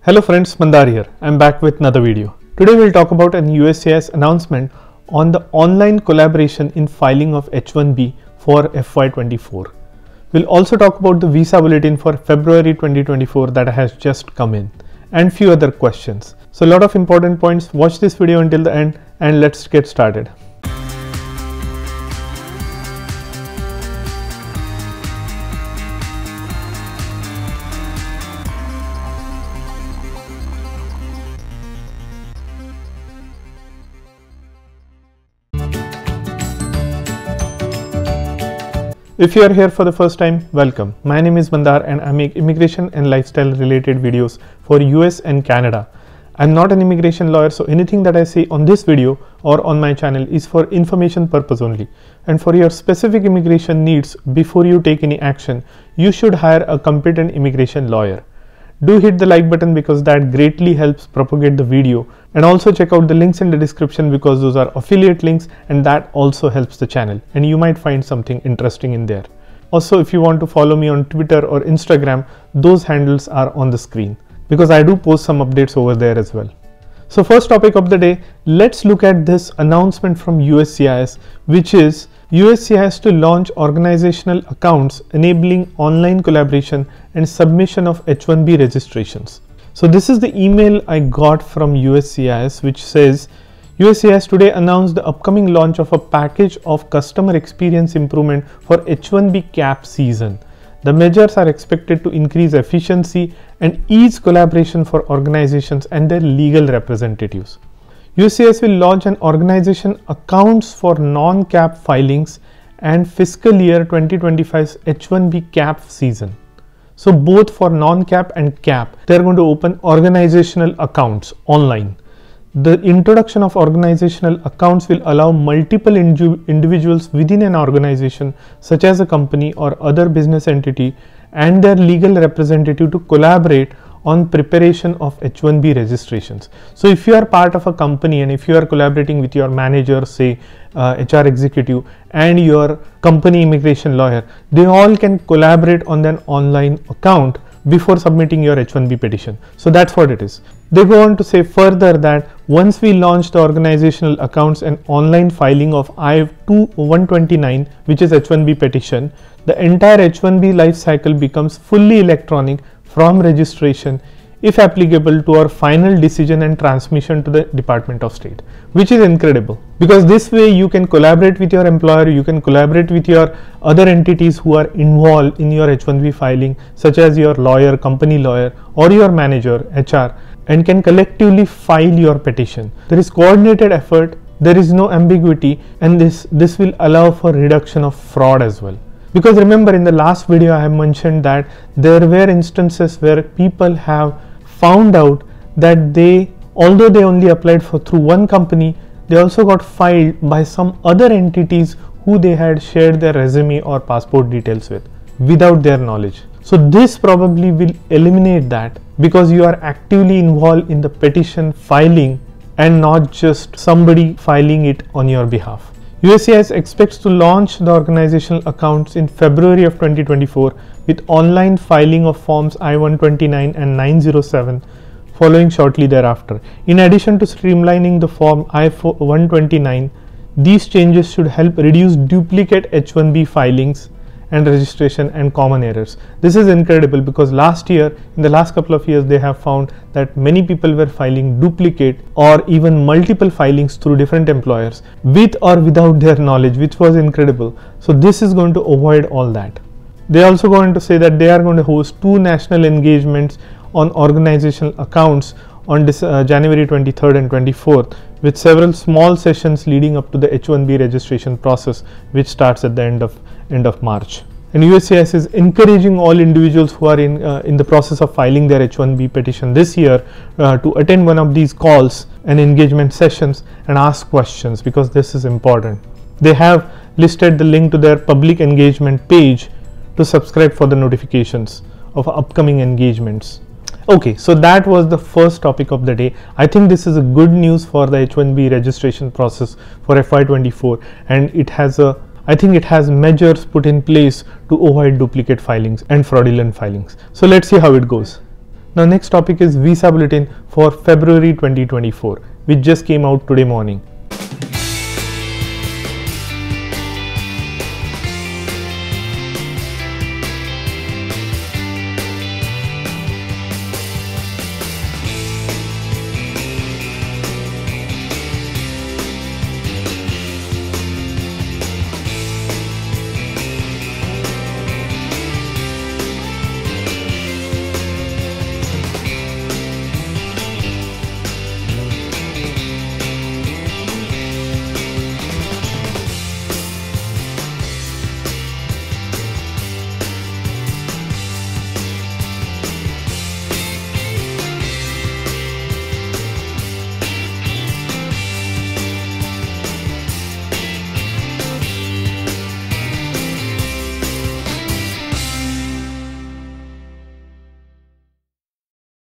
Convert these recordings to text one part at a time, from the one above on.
Hello friends, Mandar here. I'm back with another video. Today we'll talk about an USCIS announcement on the online collaboration in filing of H1B for FY24. We'll also talk about the visa bulletin for February 2024 that has just come in and few other questions. So a lot of important points. Watch this video until the end and let's get started. If you are here for the first time, welcome. My name is Mandar and I make immigration and lifestyle related videos for US and Canada. I'm not an immigration lawyer, so anything that I say on this video or on my channel is for information purpose only. And for your specific immigration needs, before you take any action, you should hire a competent immigration lawyer. Do hit the like button because that greatly helps propagate the video, and also check out the links in the description because those are affiliate links and that also helps the channel and you might find something interesting in there. Also, if you want to follow me on Twitter or Instagram, those handles are on the screen because I do post some updates over there as well. So first topic of the day, let's look at this announcement from USCIS, which is USCIS to launch organizational accounts enabling online collaboration and submission of H1B registrations. So this is the email I got from USCIS, which says USCIS today announced the upcoming launch of a package of customer experience improvement for H1B cap season. The measures are expected to increase efficiency and ease collaboration for organizations and their legal representatives. USCIS will launch an organization accounts for non-cap filings and fiscal year 2025's H1B cap season. So both for non-cap and cap, they're going to open organizational accounts online. The introduction of organizational accounts will allow multiple individuals within an organization, such as a company or other business entity, and their legal representative to collaborate on preparation of H1B registrations. So if you are part of a company and if you are collaborating with your manager, say HR executive and your company immigration lawyer, they all can collaborate on an online account before submitting your H1B petition. So that's what it is. They go on to say further that once we launch the organizational accounts and online filing of I-129, which is H1B petition, the entire H1B life cycle becomes fully electronic from registration, if applicable, to our final decision and transmission to the Department of State, which is incredible because this way you can collaborate with your employer, you can collaborate with your other entities who are involved in your H1B filing, such as your lawyer, company lawyer, or your manager, HR, and can collectively file your petition. There is coordinated effort, there is no ambiguity, and this will allow for reduction of fraud as well. Because remember, in the last video I have mentioned that there were instances where people have found out that although they only applied through one company, they also got filed by some other entities who they had shared their resume or passport details with without their knowledge. So this probably will eliminate that because you are actively involved in the petition filing and not just somebody filing it on your behalf. USCIS expects to launch the organizational accounts in February of 2024 with online filing of forms I-129 and 907 following shortly thereafter. In addition to streamlining the form I-129, these changes should help reduce duplicate H1B filings and registration and common errors. This is incredible because last year, in the last couple of years, they have found that many people were filing duplicate or even multiple filings through different employers with or without their knowledge, which was incredible. So this is going to avoid all that. They are also going to say that they are going to host 2 national engagements on organizational accounts on January 23rd and 24th, with several small sessions leading up to the H1B registration process, which starts at the end of March. And USCIS is encouraging all individuals who are in the process of filing their H1B petition this year to attend one of these calls and engagement sessions and ask questions because this is important. They have listed the link to their public engagement page to subscribe for the notifications of upcoming engagements. Okay, so that was the first topic of the day. I think this is a good news for the H1B registration process for FY24, and I think it has measures put in place to avoid duplicate filings and fraudulent filings. So let's see how it goes. Now next topic is visa bulletin for February 2024, which just came out today morning.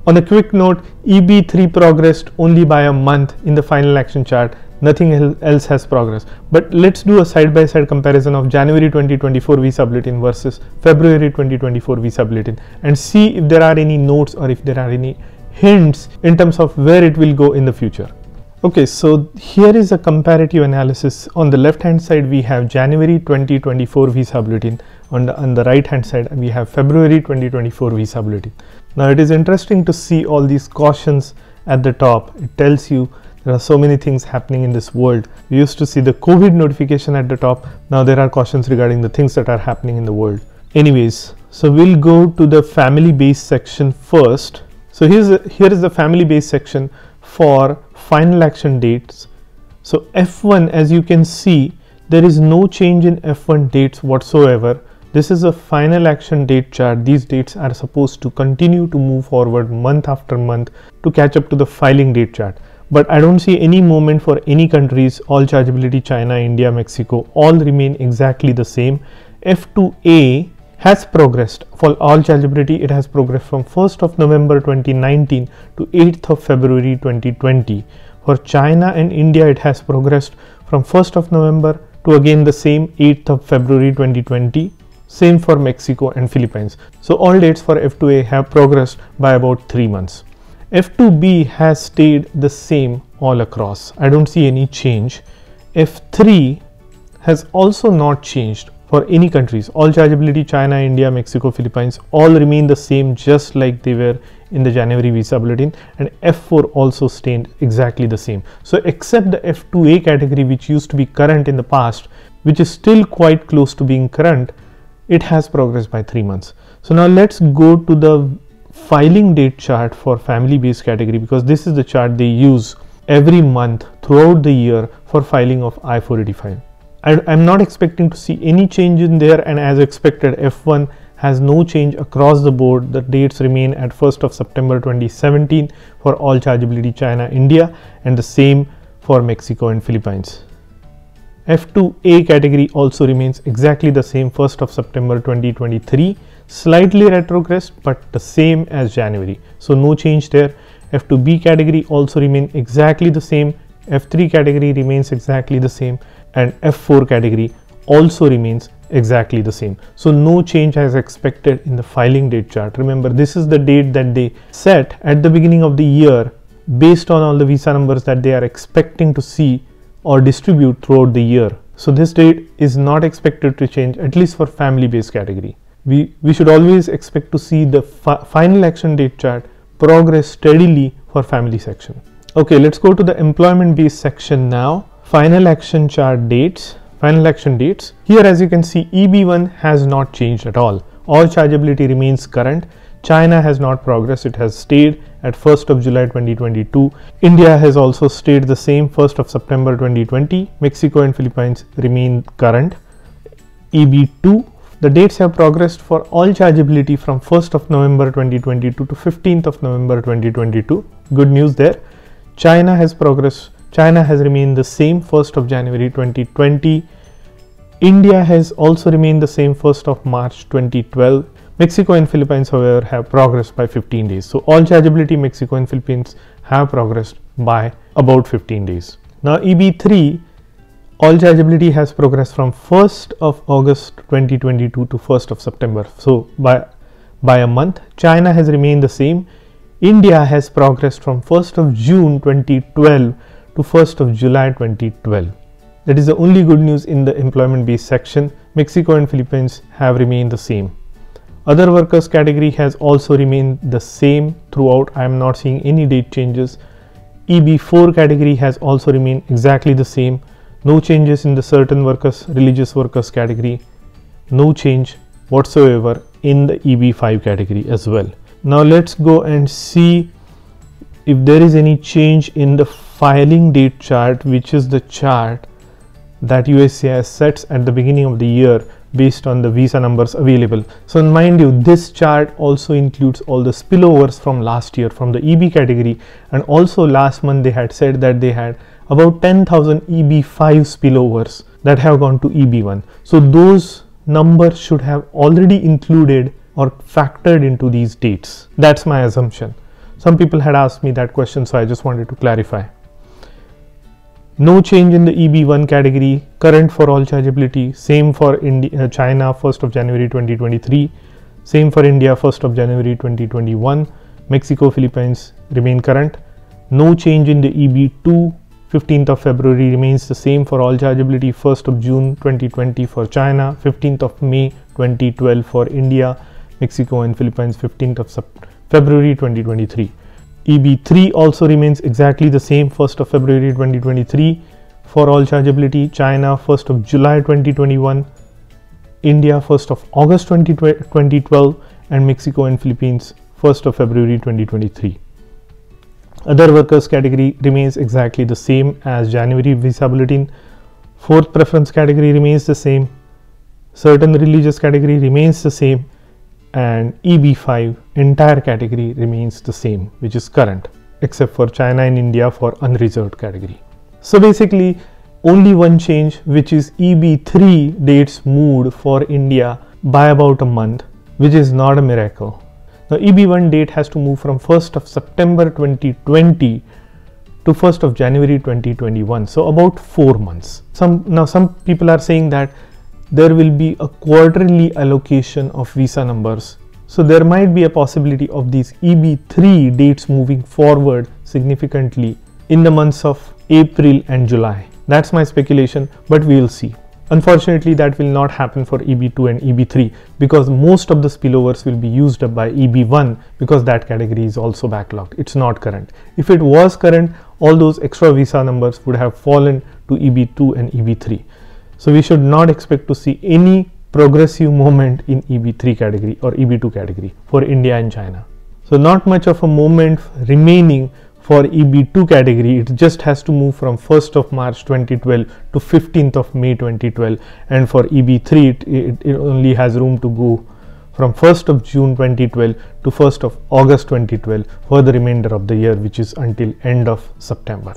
On a quick note, EB3 progressed only by a month in the final action chart. Nothing else has progressed. But let's do a side-by-side comparison of January 2024 visa bulletin versus February 2024 visa bulletin and see if there are any notes or if there are any hints in terms of where it will go in the future. Okay, so here is a comparative analysis. On the left hand side we have January 2024 visa bulletin. On the right hand side we have February 2024 visa bulletin. Now it is interesting to see all these cautions at the top. It tells you there are so many things happening in this world. We used to see the COVID notification at the top. Now there are cautions regarding the things that are happening in the world. Anyways, so we'll go to the family base section first. So here is the family base section for final action dates. So F1, as you can see, there is no change in F1 dates whatsoever. This is a final action date chart. These dates are supposed to continue to move forward month after month to catch up to the filing date chart. But I don't see any movement for any countries. All chargeability, China, India, Mexico, all remain exactly the same. F2A has progressed. For all chargeability, it has progressed from 1st of November 2019 to 8th of February 2020. For China and India, it has progressed from 1st of November to again the same 8th of February 2020. Same for Mexico and Philippines. So all dates for F2A have progressed by about 3 months. F2B has stayed the same all across. I don't see any change. F3 has also not changed for any countries. All chargeability, China, India, Mexico, Philippines, all remain the same just like they were in the January visa bulletin, and F4 also stayed exactly the same. So except the F2A category, which used to be current in the past, which is still quite close to being current, it has progressed by 3 months. So now let's go to the filing date chart for family based category, because this is the chart they use every month throughout the year for filing of I-485. I'm not expecting to see any change in there, and as expected, F1 has no change across the board. The dates remain at 1st of September 2017 for all chargeability, China, India, and the same for Mexico and Philippines. F2A category also remains exactly the same, 1st of September 2023, slightly retrogressed but the same as January, so no change there. F2B category also remains exactly the same, F3 category remains exactly the same, and F4 category also remains exactly the same. So no change as expected in the filing date chart. Remember, this is the date that they set at the beginning of the year based on all the visa numbers that they are expecting to see or distribute throughout the year. So this date is not expected to change, at least for family based category. We should always expect to see the final action date chart progress steadily for family section. Okay, let's go to the employment based section now. Final action chart dates, final action dates. Here, as you can see, EB1 has not changed at all. All chargeability remains current. China has not progressed, it has stayed at 1st of July 2022. India has also stayed the same, 1st of September 2020. Mexico and Philippines remain current. EB2, the dates have progressed for all chargeability from 1st of November 2022 to 15th of November 2022. Good news there. China has progressed. China has remained the same, 1st of January 2020. India has also remained the same, 1st of March 2012. Mexico and Philippines, however, have progressed by 15 days. So all chargeability, Mexico and Philippines have progressed by about 15 days. Now EB3, all chargeability has progressed from 1st of August 2022 to 1st of September. So by a month. China has remained the same. India has progressed from 1st of June 2012 to 1st of July 2012. That is the only good news in the employment base section. Mexico and Philippines have remained the same. Other workers category has also remained the same throughout. I am not seeing any date changes. EB4 category has also remained exactly the same. No changes in the certain workers, religious workers category. No change whatsoever in the EB5 category as well. Now let's go and see if there is any change in the filing date chart, which is the chart that USCIS sets at the beginning of the year based on the visa numbers available. So mind you, this chart also includes all the spillovers from last year from the EB category, and also last month they had said that they had about 10,000 EB5 spillovers that have gone to EB1. So those numbers should have already included or factored into these dates. That's my assumption. Some people had asked me that question, so I just wanted to clarify. No change in the EB1 category, current for all chargeability, same for China 1st of January 2023, same for India 1st of January 2021, Mexico, Philippines remain current. No change in the EB2, 15th of February remains the same for all chargeability, 1st of June 2020 for China, 15th of May 2012 for India, Mexico and Philippines 15th of February 2023. EB3 also remains exactly the same, 1st of February 2023 for all chargeability, China 1st of July 2021, India 1st of August 2012 and Mexico and Philippines 1st of February 2023. Other workers category remains exactly the same as January visa bulletin. Fourth preference category remains the same. Certain religious category remains the same, and EB5 entire category remains the same, which is current, except for China and India for unreserved category. So basically only one change, which is EB3 dates moved for India by about a month, which is not a miracle. Now EB1 date has to move from 1st of September 2020 to 1st of January 2021, so about 4 months. Some people are saying that there will be a quarterly allocation of visa numbers. So there might be a possibility of these EB3 dates moving forward significantly in the months of April and July. That's my speculation, but we will see. Unfortunately, that will not happen for EB2 and EB3 because most of the spillovers will be used up by EB1 because that category is also backlogged. It's not current. If it was current, all those extra visa numbers would have fallen to EB2 and EB3. So we should not expect to see any progressive movement in EB3 category or EB2 category for India and China. So not much of a movement remaining for EB2 category. It just has to move from 1st of March 2012 to 15th of May 2012, and for EB3 it only has room to go from 1st of June 2012 to 1st of August 2012 for the remainder of the year, which is until end of September.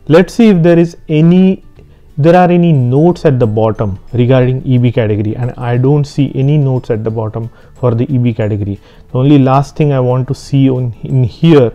Let's see if there are any notes at the bottom regarding EB category, and I don't see any notes at the bottom for the EB category. The only last thing I want to see in here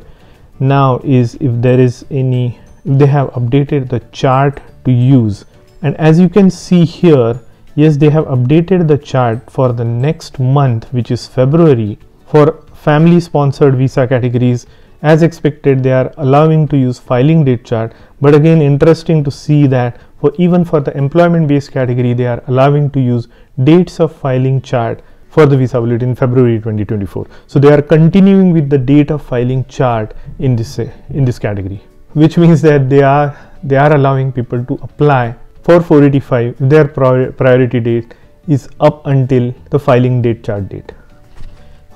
now is if they have updated the chart to use. And as you can see here, yes, they have updated the chart for the next month, which is February, for family sponsored visa categories. As expected, they are allowing to use filing date chart, but again interesting to see that even for the employment based category, they are allowing to use dates of filing chart for the visa bulletin in February 2024. So they are continuing with the date of filing chart in this category, which means that they are allowing people to apply for 485 if their priority date is up until the filing date chart date.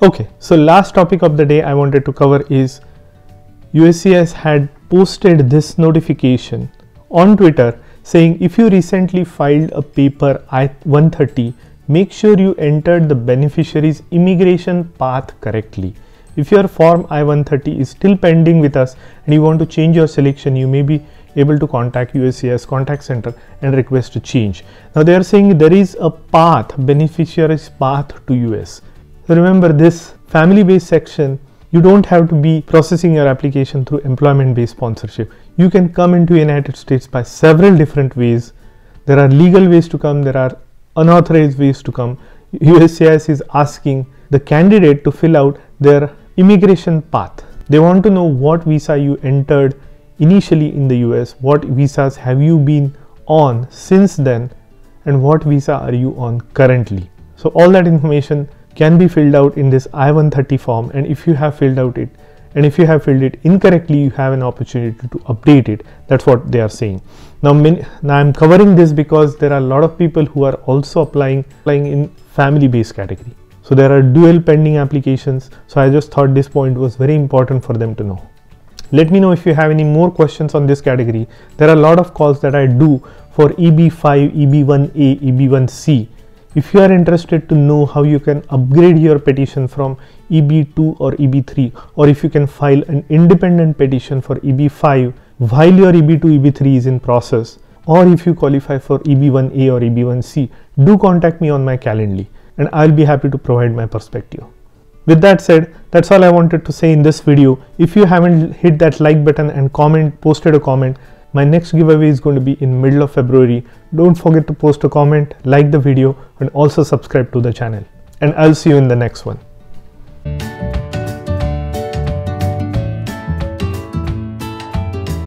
Okay, so last topic of the day I wanted to cover is USCIS had posted this notification on Twitter saying if you recently filed a paper I-130, make sure you entered the beneficiary's immigration path correctly. If your form I-130 is still pending with us and you want to change your selection, you may be able to contact USCIS contact center and request a change. Now they are saying there is a path, beneficiary's path to US. So remember, this family based section, you don't have to be processing your application through employment based sponsorship. You can come into United States by several different ways. There are legal ways to come, there are unauthorized ways to come. USCIS is asking the candidate to fill out their immigration path. They want to know what visa you entered initially in the US, what visas have you been on since then, and what visa are you on currently. So all that information can be filled out in this I-130 form, and if you have filled out it, and if you have filled it incorrectly, you have an opportunity to update it. That's what they are saying. Now I'm covering this because there are a lot of people who are also applying in family-based category. So there are dual pending applications. So I just thought this point was very important for them to know. Let me know if you have any more questions on this category. There are a lot of calls that I do for EB5, EB1A, EB1C. If you are interested to know how you can upgrade your petition from EB2 or EB3, or if you can file an independent petition for EB5 while your EB2, EB3 is in process, or if you qualify for EB1A or EB1C, do contact me on my Calendly and I'll be happy to provide my perspective. With that said, that's all I wanted to say in this video. If you haven't hit that like button and posted a comment, my next giveaway is going to be in middle of February. Don't forget to post a comment, like the video, and also subscribe to the channel. And I'll see you in the next one.